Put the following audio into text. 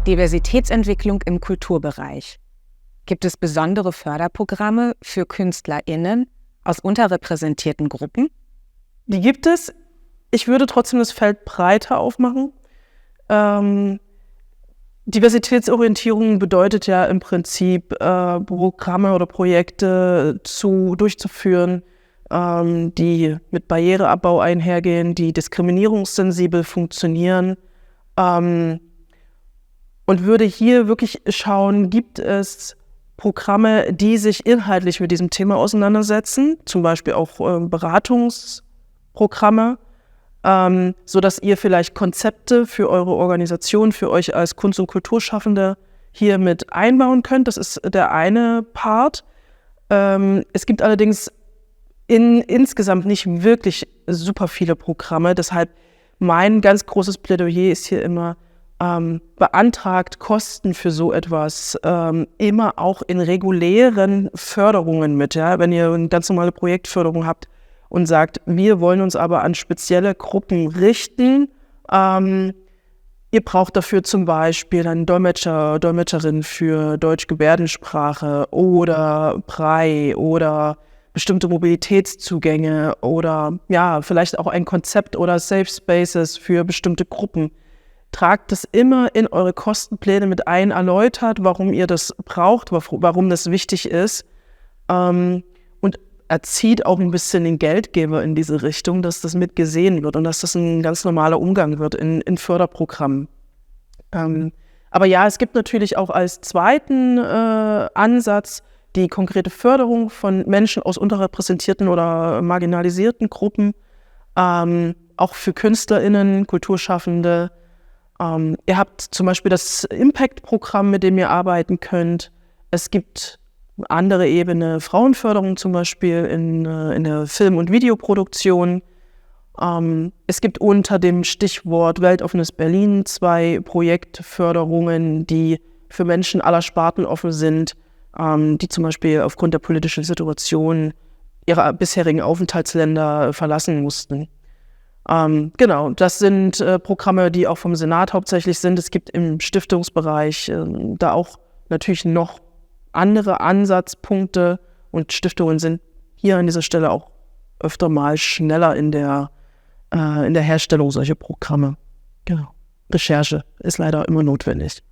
Diversitätsentwicklung im Kulturbereich. Gibt es besondere Förderprogramme für KünstlerInnen aus unterrepräsentierten Gruppen? Die gibt es. Ich würde trotzdem das Feld breiter aufmachen. Diversitätsorientierung bedeutet ja im Prinzip, Programme oder Projekte durchzuführen, die mit Barriereabbau einhergehen, die diskriminierungssensibel funktionieren. Und würde hier wirklich schauen, gibt es Programme, die sich inhaltlich mit diesem Thema auseinandersetzen, zum Beispiel auch Beratungsprogramme, sodass ihr vielleicht Konzepte für eure Organisation, für euch als Kunst- und Kulturschaffende hier mit einbauen könnt. Das ist der eine Part. Es gibt allerdings insgesamt nicht wirklich super viele Programme. Deshalb mein ganz großes Plädoyer ist hier immer, beantragt Kosten für so etwas immer auch in regulären Förderungen mit. Ja? Wenn ihr eine ganz normale Projektförderung habt und sagt, wir wollen uns aber an spezielle Gruppen richten, ihr braucht dafür zum Beispiel einen Dolmetscher, Dolmetscherin für Deutsch-Gebärdensprache oder Brei oder bestimmte Mobilitätszugänge oder ja, vielleicht auch ein Konzept oder Safe Spaces für bestimmte Gruppen. Tragt das immer in eure Kostenpläne mit ein, erläutert, warum ihr das braucht, warum das wichtig ist, und erzieht auch ein bisschen den Geldgeber in diese Richtung, dass das mitgesehen wird und dass das ein ganz normaler Umgang wird in Förderprogrammen. Aber ja, es gibt natürlich auch als zweiten Ansatz die konkrete Förderung von Menschen aus unterrepräsentierten oder marginalisierten Gruppen, auch für KünstlerInnen, Kulturschaffende. Ihr habt zum Beispiel das Impact-Programm, mit dem ihr arbeiten könnt. Es gibt eine andere Ebene, Frauenförderung zum Beispiel in der Film- und Videoproduktion. Es gibt unter dem Stichwort Weltoffenes Berlin 2 Projektförderungen, die für Menschen aller Sparten offen sind, die zum Beispiel aufgrund der politischen Situation ihre bisherigen Aufenthaltsländer verlassen mussten. Genau, das sind Programme, die auch vom Senat hauptsächlich sind. Es gibt im Stiftungsbereich da auch natürlich noch andere Ansatzpunkte und Stiftungen sind hier an dieser Stelle auch öfter mal schneller in der Herstellung solcher Programme. Genau. Recherche ist leider immer notwendig.